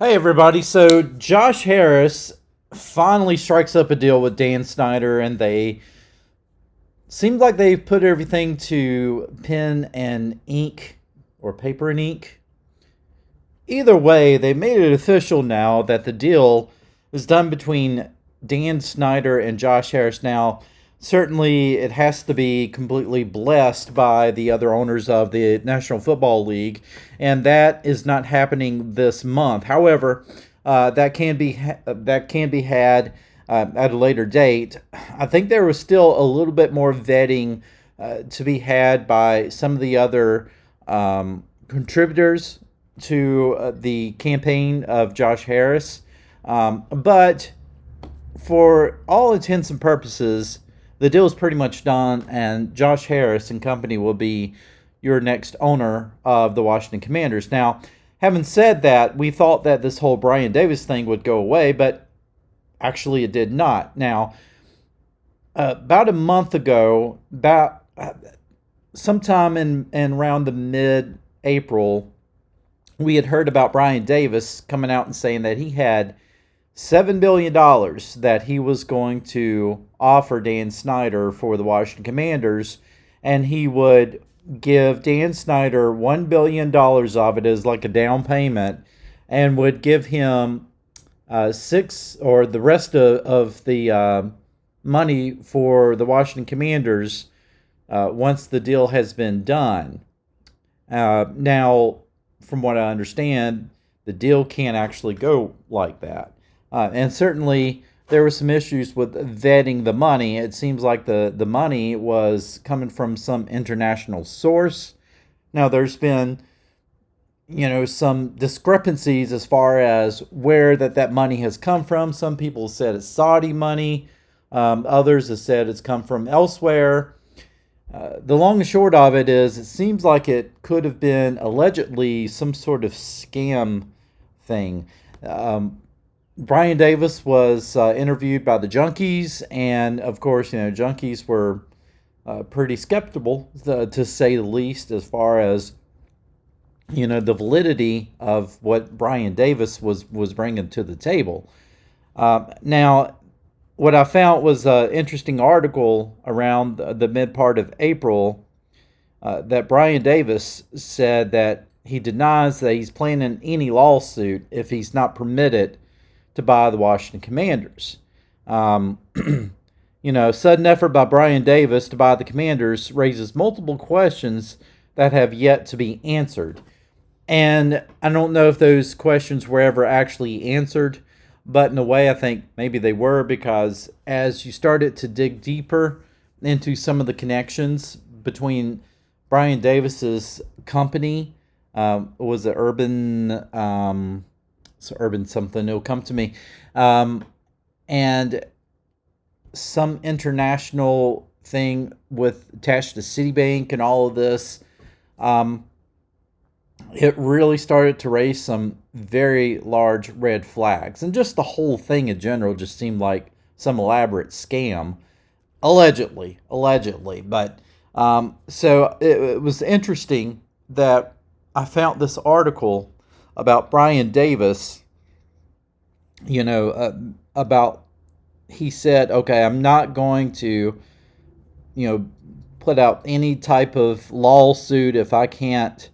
Hey everybody, so Josh Harris finally strikes up a deal with Dan Snyder, and they seemed like they put everything to pen and ink or paper and ink. Either way, they made it official now that the deal is done between Dan Snyder and Josh Harris. Now, certainly it has to be completely blessed by the other owners of the National Football League, and that is not happening this month. However, that can be had at a later date. I think there was still a little bit more vetting to be had by some of the other contributors to the campaign of Josh Harris. But for all intents and purposes, the deal is pretty much done, and Josh Harris and company will be your next owner of the Washington Commanders. Now, having said that, we thought that this whole Brian Davis thing would go away, but actually it did not. Now, about a month ago, about sometime in around the mid-April, we had heard about Brian Davis coming out and saying that he had $7 billion that he was going to offer Dan Snyder for the Washington Commanders, and he would give Dan Snyder $1 billion of it as like a down payment, and would give him six or the rest of the money for the Washington Commanders once the deal has been done. Now, from what I understand, the deal can't actually go like that. And certainly there were some issues with vetting the money. It seems like the money was coming from some international source. Now, there's been, some discrepancies as far as where that money has come from. Some people said it's Saudi money. Others have said it's come from elsewhere. The long and short of it is, it seems like it could have been allegedly some sort of scam thing. Brian Davis was interviewed by the Junkies, and of course, Junkies were pretty skeptical, to say the least, as far as the validity of what Brian Davis was bringing to the table. Now, what I found was an interesting article around the mid part of April that Brian Davis said that he denies that he's planning any lawsuit if he's not permitted to buy the Washington Commanders. Sudden effort by Brian Davis to buy the Commanders raises multiple questions that have yet to be answered. And I don't know if those questions were ever actually answered, but in a way I think maybe they were, because as you started to dig deeper into some of the connections between Brian Davis's company, was it Urban something, it'll come to me, and some international thing with attached to Citibank and all of this, it really started to raise some very large red flags. And just the whole thing in general just seemed like some elaborate scam, allegedly. But so it was interesting that I found this article about Brian Davis, about, he said, okay, I'm not going to, put out any type of lawsuit if I can't,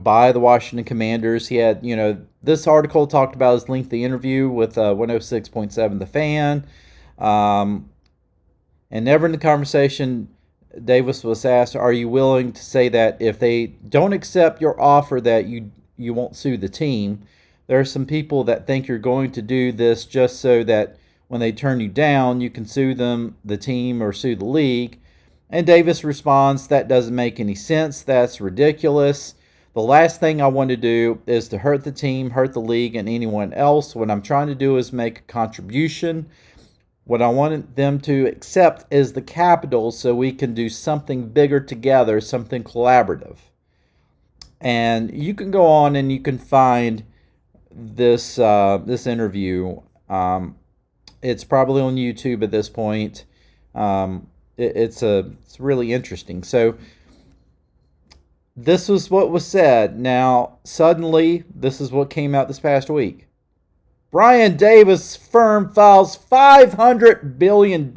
buy the Washington Commanders. He had, this article talked about his lengthy interview with 106.7 The Fan. And never in the conversation, Davis was asked, are you willing to say that if they don't accept your offer that you won't sue the team? There are some people that think you're going to do this just so that when they turn you down, you can sue them, the team, or sue the league. And Davis responds, that doesn't make any sense. That's ridiculous. The last thing I want to do is to hurt the team, hurt the league, and anyone else. What I'm trying to do is make a contribution. What I want them to accept is the capital so we can do something bigger together, something collaborative. And you can go on and you can find this interview. It's probably on YouTube at this point. It's really interesting. So This was what was said. Now, suddenly, this is what came out this past week. Brian Davis' firm files $500 billion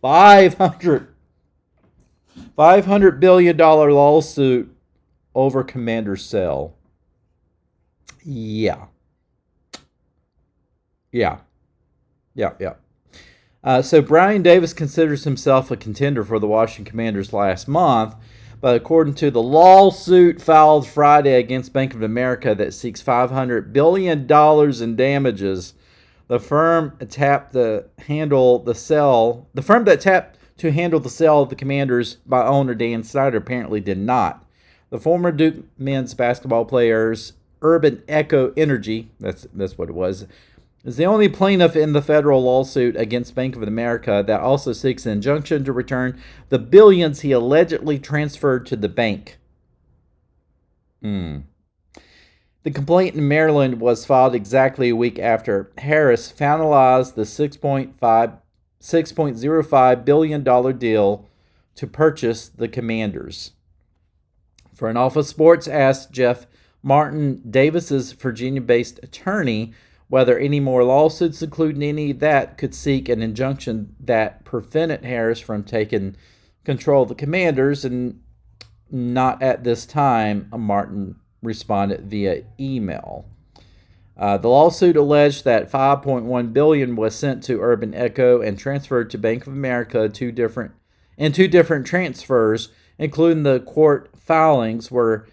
500 billion lawsuit over Commander Cell. Yeah. Yeah. Yeah. Yeah. So Brian Davis considers himself a contender for the Washington Commanders last month, but according to the lawsuit filed Friday against Bank of America that seeks $500 billion in damages, the firm tapped to handle the sale of the Commanders by owner Dan Snyder apparently did not. The former Duke men's basketball players Urban Echo Energy, that's what it was, is the only plaintiff in the federal lawsuit against Bank of America that also seeks an injunction to return the billions he allegedly transferred to the bank. The complaint in Maryland was filed exactly a week after Harris finalized the $6.05 billion deal to purchase the Commanders. For an Office Sports asked Jeff Martin, Davis's Virginia-based attorney, whether any more lawsuits, including any that could seek an injunction that prevented Harris from taking control of the Commanders, and not at this time, Martin responded via email. The lawsuit alleged that $5.1 billion was sent to Urban Echo and transferred to Bank of America two different transfers, including the court filings were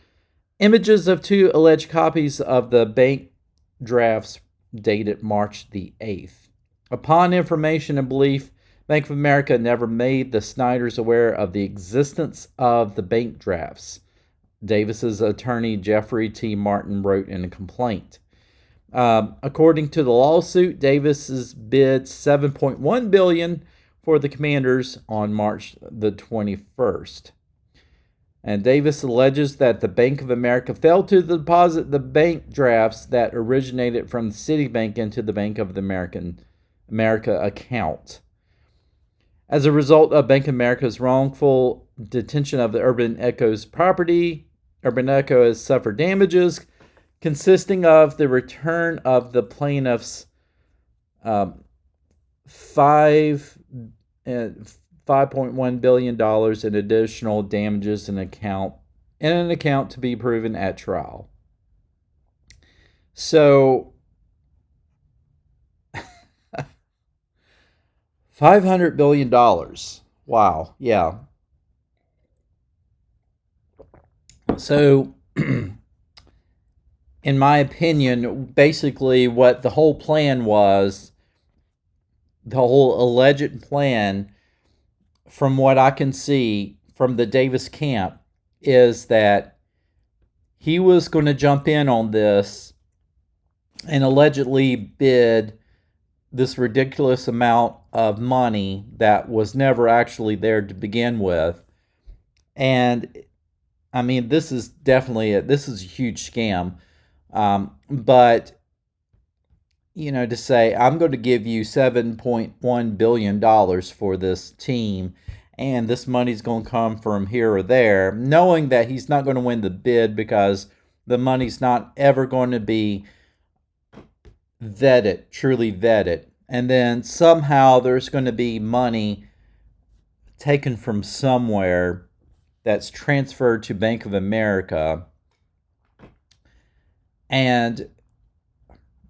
images of two alleged copies of the bank drafts dated March the 8th. Upon information and belief, Bank of America never made the Snyders aware of the existence of the bank drafts, Davis's attorney Jeffrey T. Martin wrote in a complaint. According to the lawsuit, Davis's bid $7.1 billion for the Commanders on March the 21st. And Davis alleges that the Bank of America failed to deposit the bank drafts that originated from the Citibank into the Bank of America account. As a result of Bank of America's wrongful detention of the Urban Echo's property, Urban Echo has suffered damages consisting of the return of the plaintiff's $5.1 billion in additional damages in an account to be proven at trial. So, $500 billion. Wow, yeah. So, in my opinion, basically what the whole plan was, the whole alleged plan, from what I can see from the Davis camp, is that he was going to jump in on this and allegedly bid this ridiculous amount of money that was never actually there to begin with. And I mean, this is definitely this is a huge scam. But to say I'm going to give you $7.1 billion for this team, and this money's going to come from here or there, knowing that he's not going to win the bid because the money's not ever going to be truly vetted. And then somehow there's going to be money taken from somewhere that's transferred to Bank of America.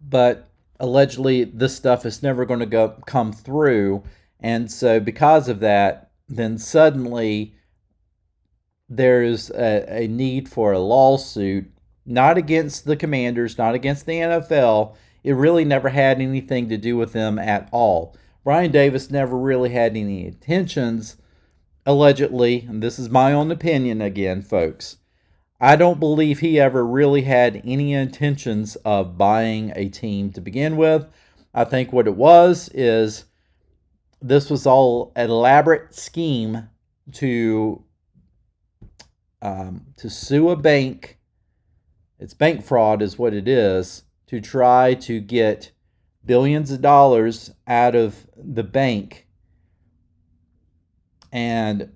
But allegedly this stuff is never going to come through. And so because of that, then suddenly there's a need for a lawsuit, not against the Commanders, not against the NFL. It really never had anything to do with them at all. Brian Davis never really had any intentions, allegedly, and this is my own opinion again, folks. I don't believe he ever really had any intentions of buying a team to begin with. I think what it was is this was all an elaborate scheme to sue a bank. It's bank fraud is what it is, to try to get billions of dollars out of the bank. And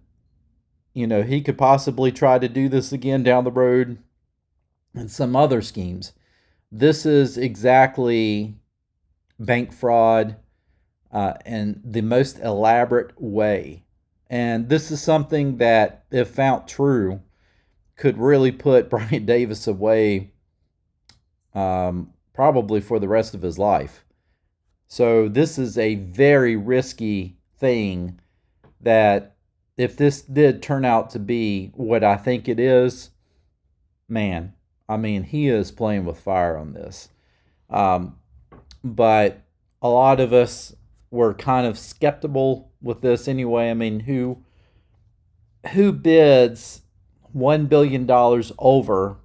he could possibly try to do this again down the road and some other schemes. This is exactly bank fraud in the most elaborate way. And this is something that, if found true, could really put Brian Davis away probably for the rest of his life. So this is a very risky thing that, if this did turn out to be what I think it is, man, I mean, he is playing with fire on this. But a lot of us were kind of skeptical with this anyway. I mean, who bids $1 billion over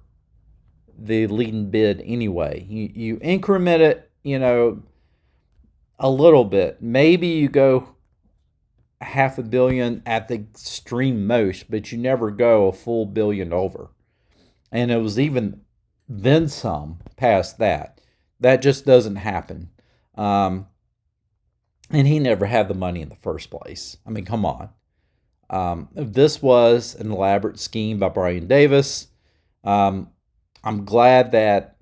the leading bid anyway? You increment it, a little bit. Maybe you go $500 million at the extreme most, but you never go a full billion over. And it was even then some past that. That just doesn't happen. And he never had the money in the first place. I mean, come on. This was an elaborate scheme by Brian Davis. I'm glad that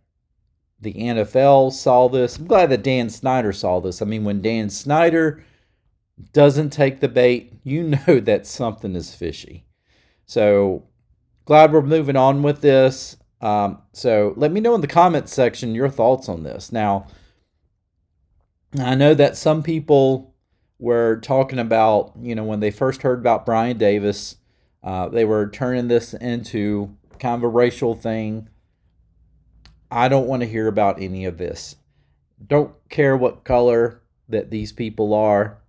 the NFL saw this. I'm glad that Dan Snyder saw this. I mean, when Dan Snyder doesn't take the bait, you know that something is fishy. So glad we're moving on with this. So let me know in the comments section your thoughts on this. Now, I know that some people were talking about, when they first heard about Brian Davis, they were turning this into kind of a racial thing. I don't want to hear about any of this. Don't care what color that these people are.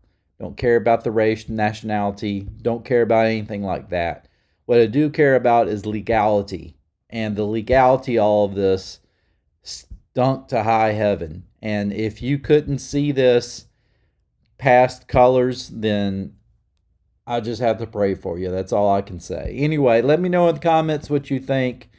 Don't care about the race, nationality. Don't care about anything like that. What I do care about is legality. And the legality of all of this stunk to high heaven. And if you couldn't see this past colors, then I just have to pray for you. That's all I can say. Anyway, let me know in the comments what you think.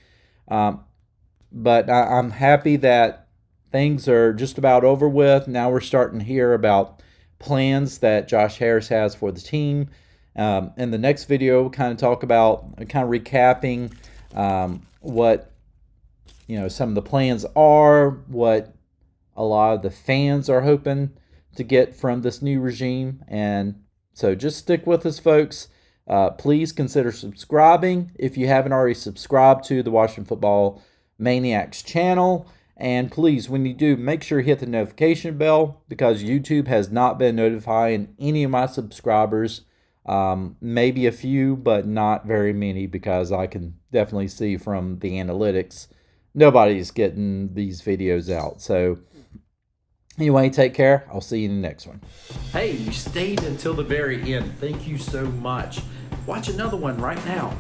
But I'm happy that things are just about over with. Now we're starting to hear about plans that Josh Harris has for the team. In the next video, we'll kind of talk about, kind of recapping what some of the plans are, what a lot of the fans are hoping to get from this new regime. And so just stick with us, folks. Please consider subscribing if you haven't already subscribed to the Washington Football Maniacs channel. And please, when you do, make sure you hit the notification bell, because YouTube has not been notifying any of my subscribers. Maybe a few, but not very many, because I can definitely see from the analytics nobody's getting these videos out. So anyway, take care. I'll see you in the next one. Hey, you stayed until the very end. Thank you so much. Watch another one right now.